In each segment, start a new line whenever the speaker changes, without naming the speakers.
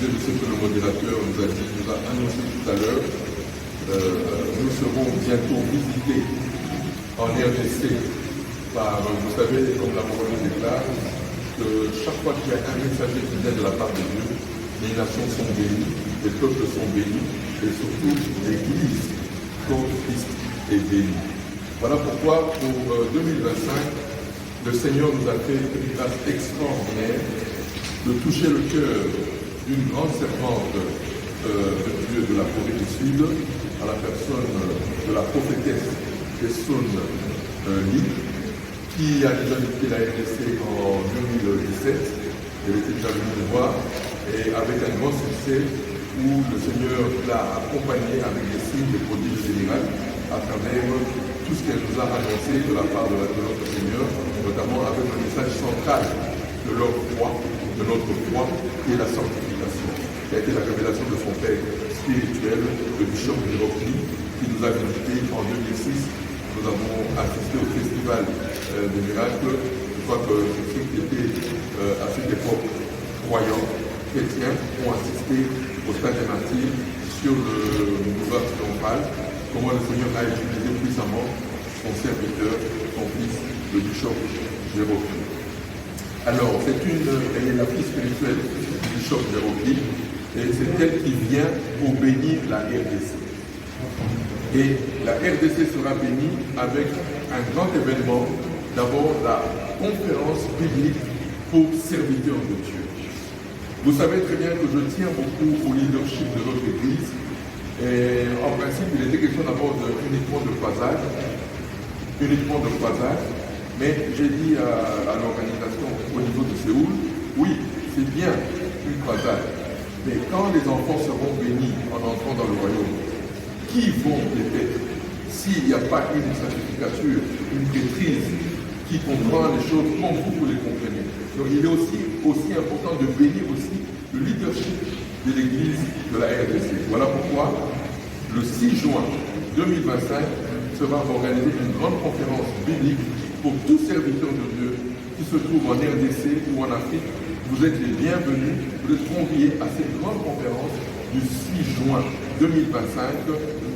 sujet de ce que le modérateur nous a annoncé tout à l'heure, nous serons bientôt visités en RDC par, vous savez, comme la parole déclare, que chaque fois qu'il y a un messager qui vient de la part de Dieu, les nations sont bénies, les peuples sont bénis, et surtout l'Église, comme Christ est béni. Voilà pourquoi pour 2025, le Seigneur nous a fait une grâce extraordinaire de toucher le cœur d'une grande servante de Dieu de la Corée du Sud, à la personne de la prophétesse Kesson Lee, qui a déjà quitté la RDC en 2017. Elle était déjà venue nous voir, et avec un grand succès où le Seigneur l'a accompagnée avec des signes, des prodiges généraux à travers tout ce qu'elle nous a annoncé de la part de notre Seigneur, notamment avec le message central de leur foi, de notre foi, qui est la sanctification, qui a été la révélation de son Père spirituel, le bishop de Rocky, qui nous a visités en 2006. Nous avons assisté au festival des miracles. Je crois que ceux qui étaient à cette époque croyants, chrétiens, ont assisté au stade des martyrs sur le boulevard triomphal, comment le Seigneur a utilisé puissamment son serviteur, son fils, le bishop Jérôme. Alors, elle est la fille spirituelle du bishop Jérôme, et c'est elle qui vient pour bénir la RDC. Et la RDC sera bénie avec un grand événement, d'abord la conférence biblique pour serviteurs de Dieu. Vous savez très bien que je tiens beaucoup au leadership de notre Église. Et en principe, il était question d'abord uniquement de croisade, mais j'ai dit à l'organisation au niveau de Séoul, oui, c'est bien une croisade, mais quand les enfants seront bénis en entrant dans le royaume, qui vont les être s'il n'y a pas une sanctificature, une maîtrise qui comprend les choses comme vous les comprenez. Donc il est aussi important de bénir aussi le leadership de l'Église de la RDC. Voilà pourquoi le 6 juin 2025 sera organisée une grande conférence biblique pour tous serviteurs de Dieu qui se trouvent en RDC ou en Afrique. Vous êtes les bienvenus, vous êtes conviés à cette grande conférence du 6 juin 2025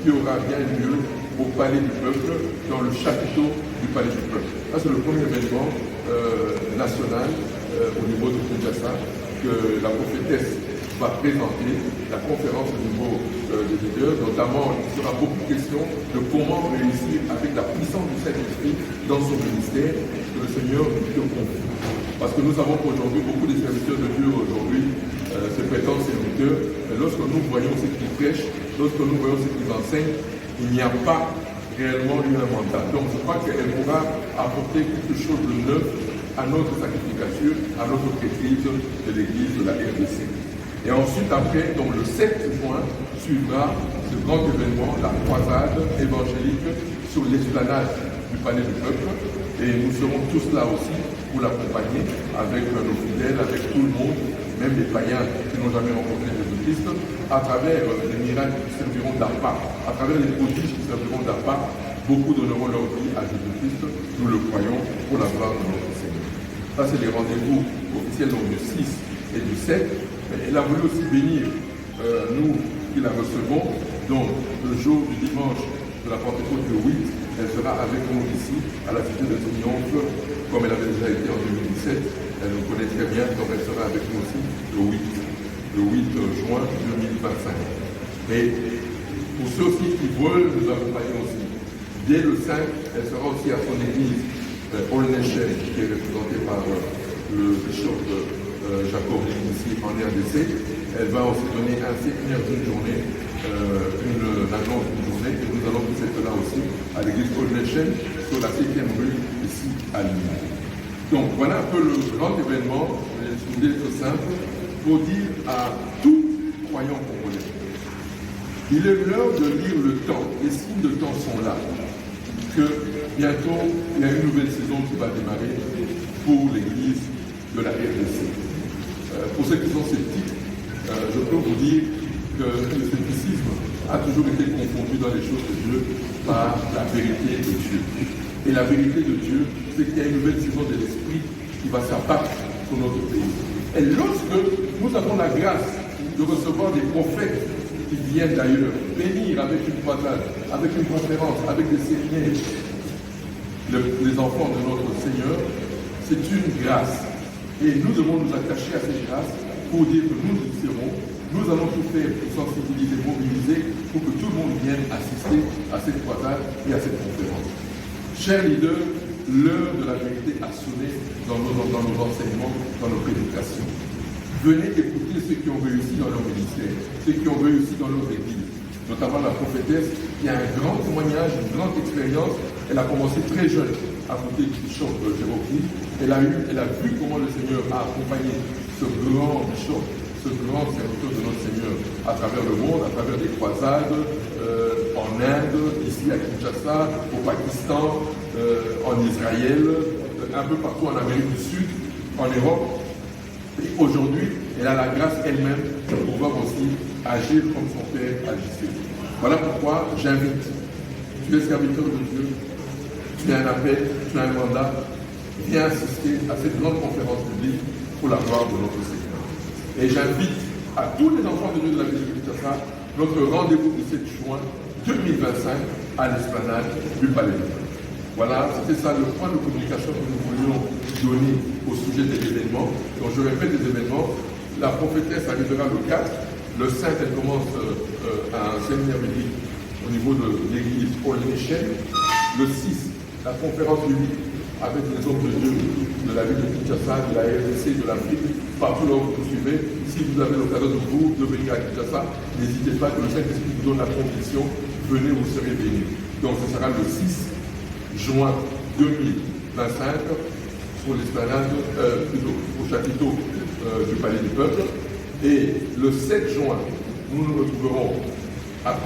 qui aura bien lieu au Palais du Peuple, dans le chapiteau du Palais du Peuple. Ça, c'est le premier événement national au niveau de Kinshasa que la prophétesse va présenter, la conférence au niveau des leaders. Notamment, il sera beaucoup question de comment réussir avec la puissance du Saint-Esprit dans son ministère, que le Seigneur nous confie. Parce que nous savons qu'aujourd'hui, beaucoup de serviteurs de Dieu aujourd'hui se prétendent serviteurs, mais lorsque nous voyons ce qu'ils prêchent, lorsque nous voyons ce qu'ils enseignent, il n'y a pas réellement eu un mandat. Donc je crois qu'elle pourra apporter quelque chose de neuf à notre sanctification, à notre maîtrise de l'Église de la RDC. Et ensuite, après, donc le 7 juin, suivra ce grand événement, la croisade évangélique sur l'esplanade du Palais du Peuple. Et nous serons tous là aussi pour l'accompagner avec nos fidèles, avec tout le monde, même les païens qui n'ont jamais rencontré Jésus-Christ, à travers les miracles qui serviront d'appât, à travers les prodiges qui serviront d'appât. Beaucoup donneront leur vie à Jésus-Christ, nous le croyons, pour la gloire de notre Seigneur. Ça, c'est les rendez-vous officiels donc, du 6 et du 7. Mais elle a voulu aussi bénir nous qui la recevons. Donc, le jour du dimanche de la Pentecôte du 8, elle sera avec nous ici, à la Cité de Triomphe, comme elle avait déjà été en 2017. Elle nous connaît très bien, donc elle sera avec nous aussi le 8 juin 2025. Et pour ceux aussi qui veulent nous accompagner aussi, dès le 5, elle sera aussi à son église, All Nation, qui est représentée par le bishop Jacob ici en RDC. Elle va aussi donner un séminaire d'une journée, une annonce d'une journée, et nous allons tous être là aussi à l'église All Nation, sur la 7e rue, ici à Lille. Donc voilà un peu le grand événement, je vais être simple, pour dire à tout croyant congolais. Il est l'heure de lire le temps, les signes de temps sont là, que bientôt il y a une nouvelle saison qui va démarrer pour l'église de la RDC. Pour ceux qui sont sceptiques, je peux vous dire que le scepticisme a toujours été confondu dans les choses de Dieu par la vérité de Dieu. Et la vérité de Dieu, c'est qu'il y a une nouvelle saison de l'Esprit qui va s'abattre sur notre pays. Et lorsque nous avons la grâce de recevoir des prophètes qui viennent d'ailleurs, bénir avec une croisade, avec une conférence, avec des séminaires. Les enfants de notre Seigneur, c'est une grâce. Et nous devons nous attacher à cette grâce pour dire que nous y serons. Nous allons tout faire pour sensibiliser, mobiliser, pour que tout le monde vienne assister à cette croisade et à cette conférence. Chers leaders, l'heure de la vérité a sonné dans nos enseignements, dans nos prédications. Venez écouter ceux qui ont réussi dans leur ministère, ceux qui ont réussi dans leur église, notamment la prophétesse qui a un grand témoignage, une grande expérience. Elle a commencé très jeune à côté du bishop Cherokee. Elle a vu comment le Seigneur a accompagné ce grand bishop, ce grand serviteur de notre Seigneur à travers le monde, à travers des croisades, en Inde, ici à Kinshasa, au Pakistan, en Israël, un peu partout en Amérique du Sud, en Europe. Et aujourd'hui, elle a la grâce elle-même de pouvoir aussi agir comme son Père agissait. Voilà pourquoi j'invite. Tu es serviteur de Dieu, tu as un appel, tu as un mandat, viens assister à cette grande conférence publique pour la gloire de notre Seigneur. Et j'invite à tous les enfants de Dieu de la ville de Kinshasa, notre rendez-vous du 7 juin 2025 à l'esplanade du Palais du Peuple. Voilà, c'était ça le point de communication que nous voulions donner au sujet des événements. Donc je répète les événements. La prophétesse arrivera le 4. Le 5, elle commence un séminaire biblique au niveau de l'église Paul Michel. Le 6, la conférence publique avec les hommes de Dieu de la ville de Kinshasa, de la RDC, de l'Afrique, partout là où vous suivez. Si vous avez l'occasion de venir à Kinshasa, n'hésitez pas, que le Saint-Esprit vous donne la conviction, venez, vous serez bénis. Donc ce sera le 6 juin 2025 sur l'esplanade, au chapiteau du Palais du Peuple. Et le 7 juin, nous nous retrouverons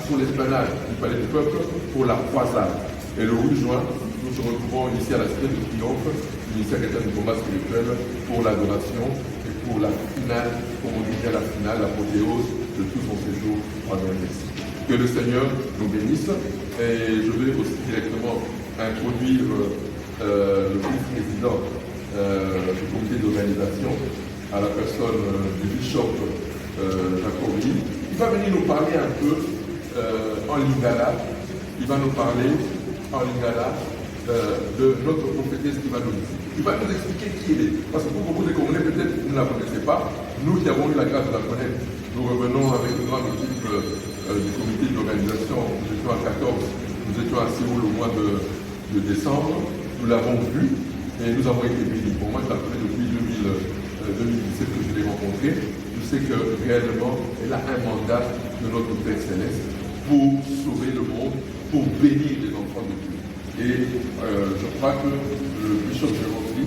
sur l'esplanade du Palais du Peuple pour la croisade. Et le 8 juin, nous nous retrouvons ici à la Cité de Triomphe, ministère chrétien du combat spirituel, pour l'adoration et pour la finale, comme on dit à la finale, l'apothéose de tout son séjour en RDC. Que le Seigneur nous bénisse. Et je vais aussi directement introduire le vice-président du comité d'organisation à la personne du bishop Jacobi. Il va venir nous parler un peu en lingala. Il va nous parler en lingala de notre prophétesse qui va nous dire. Il va nous expliquer qui il est. Parce que pour beaucoup de Congolais, peut-être vous ne la connaissez pas. Nous qui avons eu la grâce de la connaître, nous revenons avec une grande équipe du comité d'organisation. Nous étions à 14, nous étions à Séoul au mois de décembre. Nous l'avons vu et nous avons été bénis. Pour moi, je la connais depuis 2017 que je l'ai rencontrée. Je sais que réellement, elle a un mandat de notre Père Céleste pour sauver le monde, pour bénir les enfants de Dieu. Et je crois que le bishop Jacobi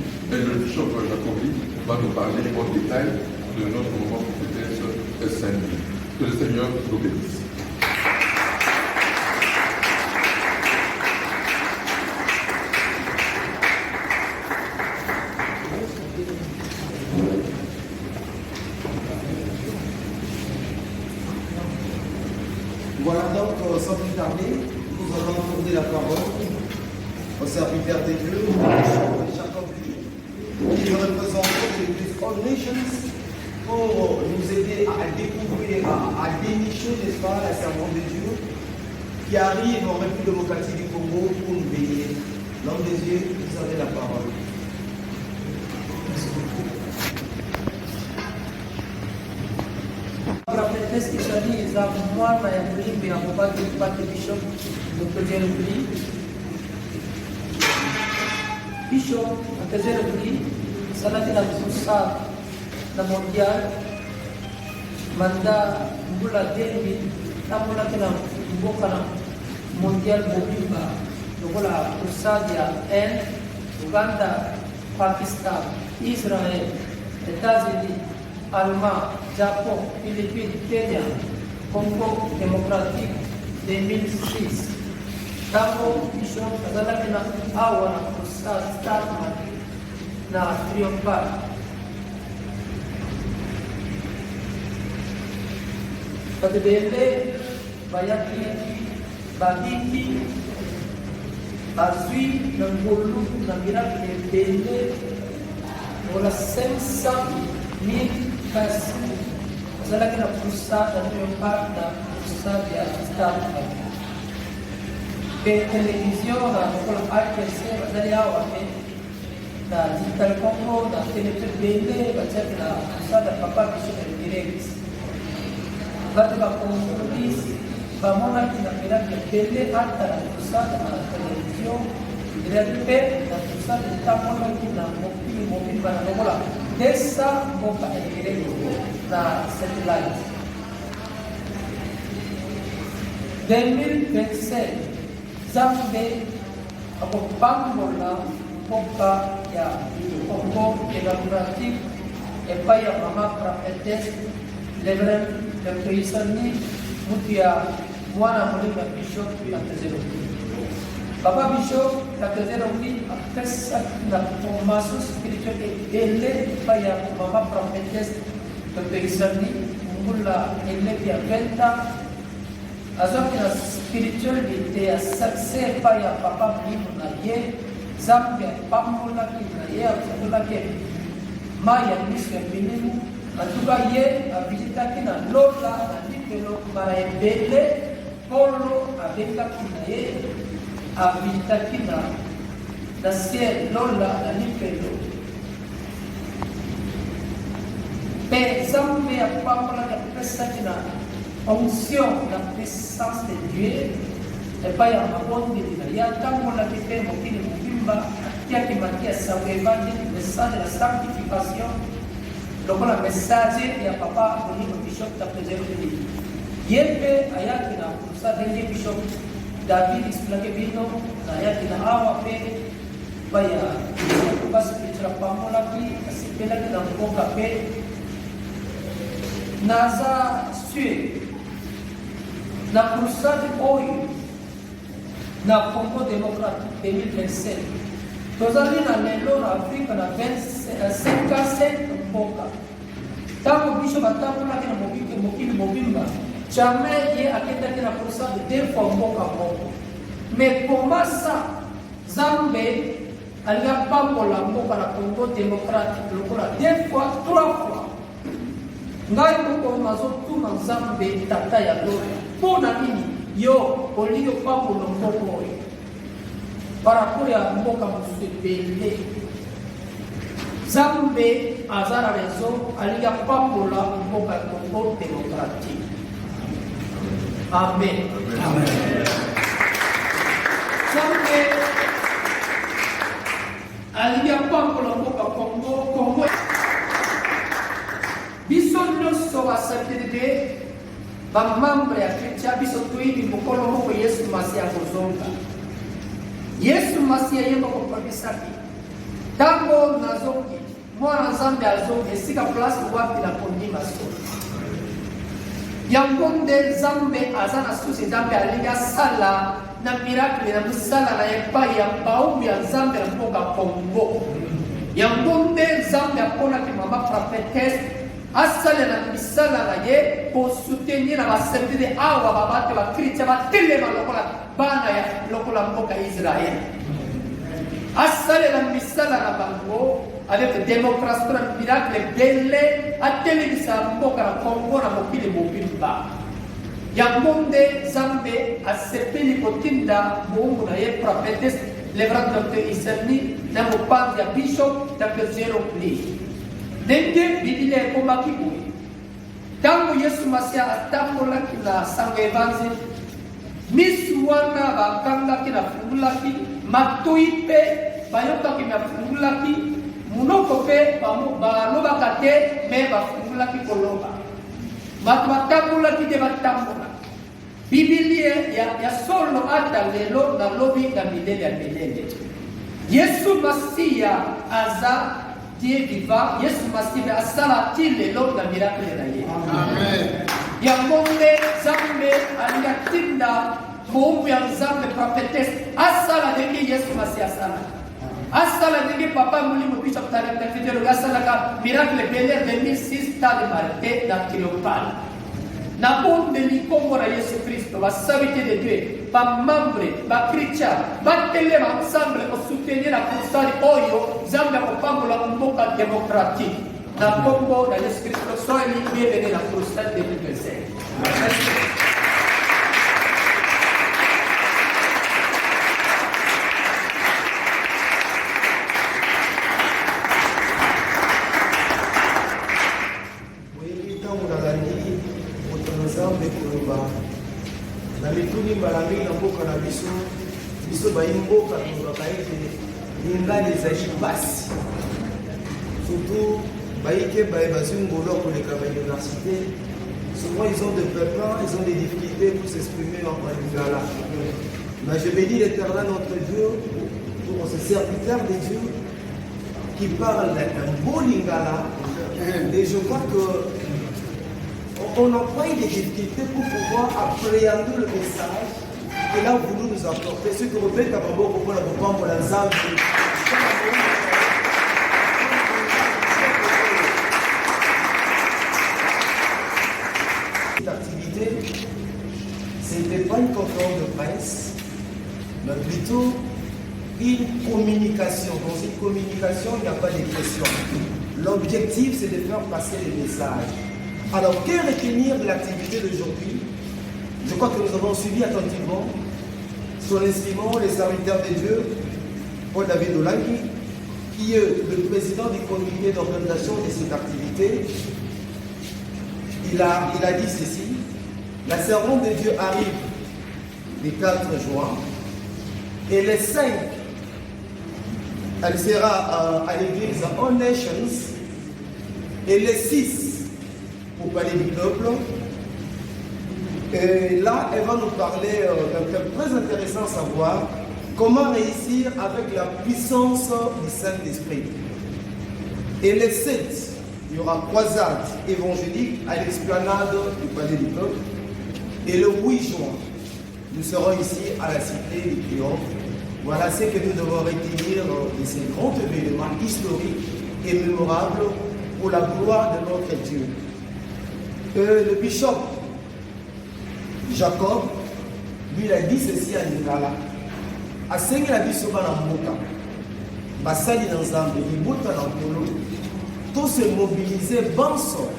va nous parler en détail de notre moment prophétesse Saint-Louis. Que le Seigneur nous bénisse.
Voilà donc, sans plus tarder, nous allons tourner la parole au serviteur de Dieu, Jacobi, qui est représentant de l'Église All Nations, pour nous aider à découvrir, à dénicher, n'est-ce pas, la servante de Dieu qui arrive en République démocratique du Congo pour nous bénir. L'homme des yeux, vous avez la parole.
Prophetess Ishani is a mwana ya mlimbi ya kupata bishop Dr. Bli. Bishop Dr. Bli sanati na kusa na mondial manda mbula dembi na mbula kina mboka na mondial bobimba lokola kusadia en Uganda, Pakistan, Israel, États-Unis, Allemagne, Japon, Philippines, Kenya, Congo démocratique 2006. Tango bishop azalaki na awa na kusastama na triomphal. Batebele bayaki babiki bazwi na ngolu na miracle ebele wala 500,000 personnes. ozalaki na pusa na oyo mpa na pusa ya stade mpe televizio na lokola RTC bazali awa mpe na digital congo na television ebele batiaki na pusa na papa biso na direct bato bakonkolisi bamonaki na miracle ebele ata na pusa na televizio mpe na pusa etamonaki na mokili mobimba na lokola desa mboka egereko na satellite 2027 Zambe akopambola mboka ya Congo Démocratique epai ya mama prophétesse Reverend Dr. Isani mutu ya mwana molimo ya Bishop Takezerobi. Papa Bishop Takezerobi apesaki na formation spirituelle ebele epai ya mama prophétesse Dr. Isani mbula eleki ya 20 ans azwaki na spiritualité ya succès epai ya papa molimo na ye Zambe apambolaki na ye afungolaki mai ya miso ya milimo atuka ye avisitaki na lola na lipelo mara ebele polo abengaki na ye avisitaki na ciel lola na lipelo mpe Zambe apambolaki apesaki na onction na puissance de Dieu epai ya mabondeli na ye atambolaki mpe mokili mobimba atiaki matia sango evangeli message la sanctification lokola message ya papa molimo Bishop Takezerobi ye mpe ayaki na pusa ndenge Bishop David explike bino na ayaki na awa mpe epai ya baspirituel apambolaki asepelaki na mboka mpe naza sûr na crusade oyo na Congo Démocratique 2027 tozali na lelo na Afrika na 55 mboka ntango biso batambolaki na mokili mobimba jamais ye akendaki na crusade 2 fois mboka moko mais komasa Zambe alingi apambola mboka na Congo Démocratique lokola 2 fois 3 fois ngai moko nazotuna Zambe tata ya lola mpo na nini yo olingi opambola mboka oyo parapor ya mboka mosusu ebele Zambe aza na raison alingi apambola mboka ya Congo Démocratique. Amen. Zambe alingi apambola mboka Congo biso nyonso basertidide bamambre ya kritia biso toyibi mokolo moko Yesu Masiya akozonga. Yesu Masiya ye moko akomisaki ntango nazongi mwana Nzambe azongi esika place wapi na kondima so yango nde Nzambe aza na susi Nzambe alingi asala na miracle na mosala na epai ya baumu ya Nzambe na mboka Congo. Yango nde Nzambe aponaki mama prophétesse asala na misala na ye pour soutenir na baservide awa babate bakritia batelema lokola bana ya lokola mboka Israel. Asala na misala na bango avec démocratie na miracle belle atelemisa mboka na Congo na mokili mobimba. Yango nde Nzambe asepeli kotinda mungu na ye prophétesse Reverend Dr. Isani na mopanzi ya Bishop Takezerobi. Ndenge Biblia ekomaki boye ntango Yesu Masiya atambolaki na sango evangeli misu wana bakangaki na fungulaki matoi mpe bayokaki na fungulaki munoko mpe balobaka te me bafungulaki koloba bato batambolaki te batambola Biblia ya solo ata lelo nalobi na milele ya milele. Yesu Masiya aza Dieu vivant, Yesu Masiya asala ti lelo na miracle na ye. Amen. Yango nde Nzambe alingatinda moumbu ya Nzambe prophétesse asala ndenge Yesu Masiya asala. Asala ndenge papa molimo Bishop Takezerobi asalaka miracle belle 2006 stade Martin na Kilopal. Na bondeli kombo na Yesu Kristo basabite de Dieu bamambre bakritia batelema ensemble osoutenir la crusade oyo Nzambe akopambola mboka démocratique. Na kombo na Yesu Kristo, soyez bienvenus à la prostate 2025. Merci.
na mituni mbala mingi na mboka na biso bayimboka tolobaka ete lingala ezali pasi surtout bayike bazwi ngolo koleka bauniversité souvent ils ont des pépins, ils ont des difficultés pour s'exprimer en lingala. Mais je bénis l'Éternel notre Dieu pour ce serviteur de Dieu qui parle d'un beau lingala et je crois que on n'a pas eu des difficultés pour pouvoir appréhender le message qu'il a voulu nous apporter. Ce que Rebecca Babo pour la Bobam pour la Zambie. Cette activité, ce n'était pas une conférence de presse, mais plutôt une communication. Dans une communication, il n'y a pas de question. L'objectif, c'est de faire passer les messages. Alors, que retenir de l'activité d'aujourd'hui? Je crois que nous avons suivi attentivement son estimant, les serviteurs de Dieu, Paul David Olangi, qui est le président du comité d'organisation de cette activité. Il a dit ceci: la servante de Dieu arrive le 4 juin et les 5, elle sera à l'église All Nations et les 6 au palais du peuple. Et là, elle va nous parler d'un thème très intéressant à savoir comment réussir avec la puissance du Saint-Esprit. Et les 7, il y aura croisade évangélique à l'esplanade du palais du peuple. Et le 8 juin, nous serons ici à la cité du Triomphe. Voilà ce que nous devons retenir de ces grands événements historiques et mémorables pour la gloire de notre Dieu. Le bishop Jacob, lui, il a dit ceci à Lingala. A sengi la biso bana mboka. Basali dans Zambie, libota na polo. Tout se mobiliser banso.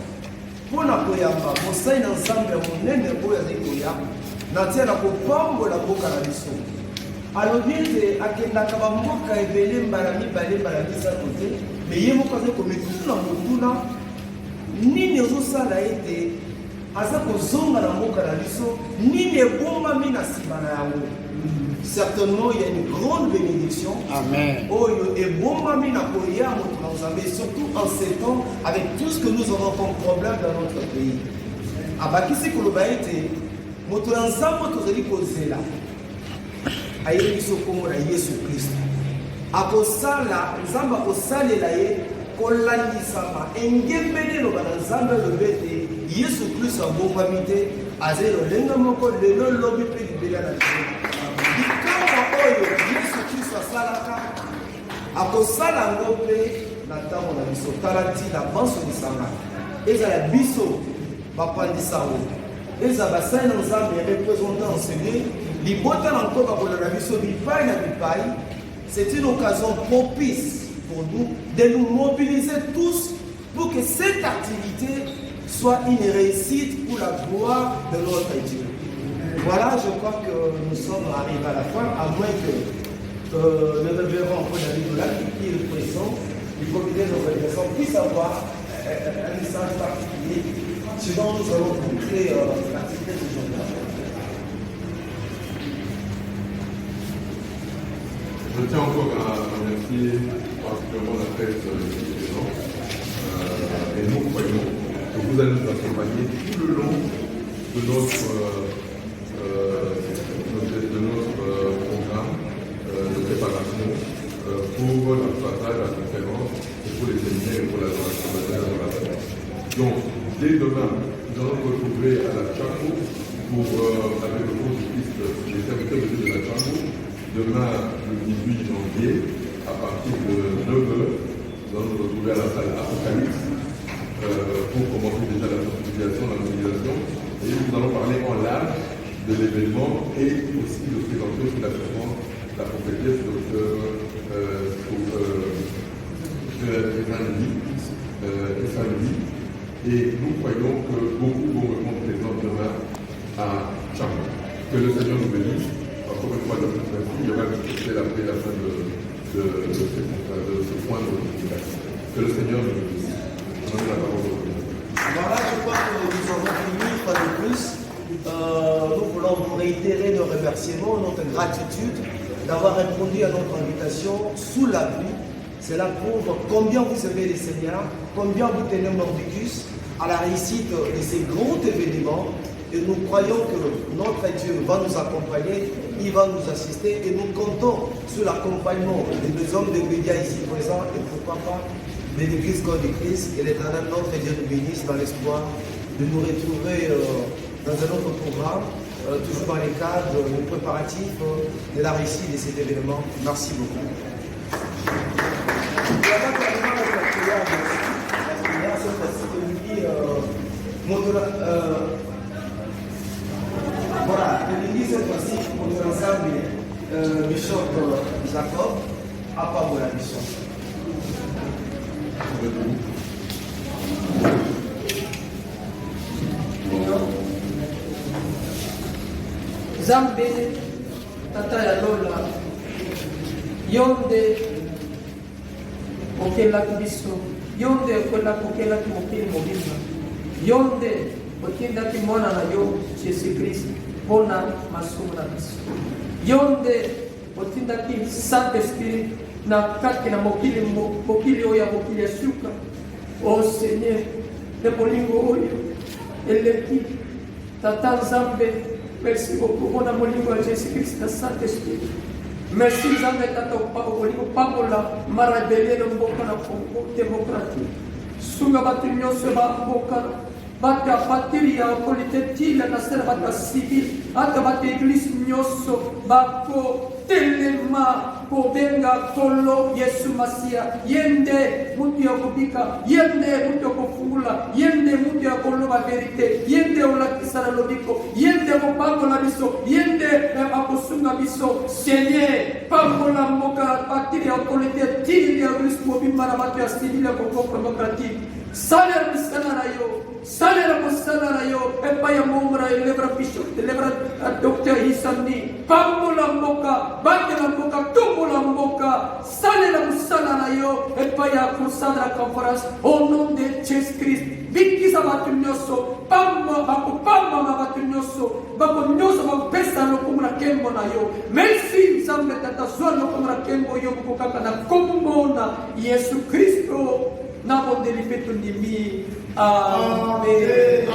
Pour na koyamba, bosai na Zambie monene oyo azikoya. Na tia na kopambo la mboka na biso. Alobi akendaka ba mboka ebele mbala mibale mbala bisa kote. Mais ye moko azeko metuna motuna. Nini ozosala ete aza kozonga na mboka na biso nini ebombami na nsima na yango. Certainement il y a une grande bénédiction. Amen. Oyo ebombami na koya moto na Nzambe, surtout en ces temps avec tout ce que nous avons comme problème dans notre pays. Abakisi koloba ete moto na Nzambe tozali kozela ayebi biso kombo na Yesu Kristo. Akosala Nzambe akosalela ye kolandisama engembele loba na Nzambe lobete Yesu Kristo abombami te azali lolenga moko lelo lobi mpe libela na Nzambe. Likambo oyo Yesu Kristo asalaka akosala yango mpe na ntango na biso tala ntina banso lisanga ezala biso bapandisa yango eza basali na Nzambe représentant enseigné libota na nkoka kolanda biso bipai na bipai. C'est une occasion propice pour nous de nous mobiliser tous pour que cette activité soit une réussite pour la gloire de notre Dieu. Voilà, je crois que nous sommes arrivés à la fin, à moins que le révérend Paul David Olangi, qui est le président du comité d'organisation, puisse avoir un message particulier. Sinon, nous allons boucler l'activité de aujourd'hui.
Je tiens encore à remercier particulièrement la presse ici présente. Et nous croyons que vous allez nous accompagner tout le long de notre programme de préparation pour la passage, la conférence, et pour les séminaires et pour l'adoration. Donc, dès demain, nous allons nous retrouver à la Chaco avec le cours du Christ, les serviteurs de la Chaco. Demain, le 18 janvier, à partir de 9h, nous allons nous retrouver à la salle Apocalypse pour commencer déjà la sensibilisation, la mobilisation. Et nous allons parler en large de l'événement et aussi de présenter sur la présence la prophétesse Dr. et samedi. Et nous croyons que beaucoup vont répondre présent demain à Chambon. Que le Seigneur nous bénisse. Encore une fois, de toute façon, il y aura un petit cocktail après la fin de ce point de communication. Que le Seigneur nous bénisse. Je donne la parole au Seigneur.
Voilà, je crois que nous avons fini, pas de plus. Nous voulons vous réitérer nos remerciements, notre gratitude d'avoir répondu à notre invitation sous la pluie. Cela prouve combien vous aimez le Seigneur, combien vous tenez Mordicus à la réussite de ces grands événements. Et nous croyons que notre Dieu va nous accompagner, il va nous assister et nous comptons sur l'accompagnement des deux hommes de médias ici présents et pourquoi pas de l'Église corps de Christ. Et l'Éternel notre Dieu nous bénisse dans l'espoir de nous retrouver dans un autre programme, toujours dans les cadres des préparatifs de la réussite de cet événement. Merci beaucoup. Voilà, le midi cette fois-ci pour nous ensemble, Bishop Jacob, à part de la mission.
Zambe tata ya lola yonde okelaki biso yonde okelaki mokili mobimba yonde otindaki mwana na yo Jésus Christ mpona masumu na biso yonde otindaki Saint Esprit na kati na mokili oyo ya mokili ya suka. O Seigneur, de molingo oyo eleki tata Nzambe, merci beaucoup mpona molingo ya Jésus Christ na Saint Esprit. Merci Nzambe tata olingo pambola marabele na mboka na Congo démocratique. Sunga bato nyonso ba mboka bato ya patiri ya politetile na sena bato ya civil ata bato ya eglise nyonso bakotelema kobenga Nkolo Yesu Masiya. Yende mutu ya kobika, yende mutu ya kofungula, yende mutu ya koloba verite, yende olakisa na lobiko, yende kopambola biso, yende akosunga biso. Seigneur, pambola mboka patiri ya autorité tili ya eglise mobimba na bato ya civil ya Congo démocratique. Salela misala na yo, salela mosala na yo, epa ya mombra elebra bishop, elebra docteur Hisani, pambola mboka, batela mboka, tumbola mboka, salela mosala na yo, epa ya Consandra Conference, au nom de Jésus Christ, bikisa batu nyonso, pamba batu nyonso, bako nyonso bakopesa lokumu na kembo na yo. Merci Nzambe tata zwa lokumu na kembo yo bokokaka na kombo na Yesu Kristo. Nabondeli petu ndimi. Amen.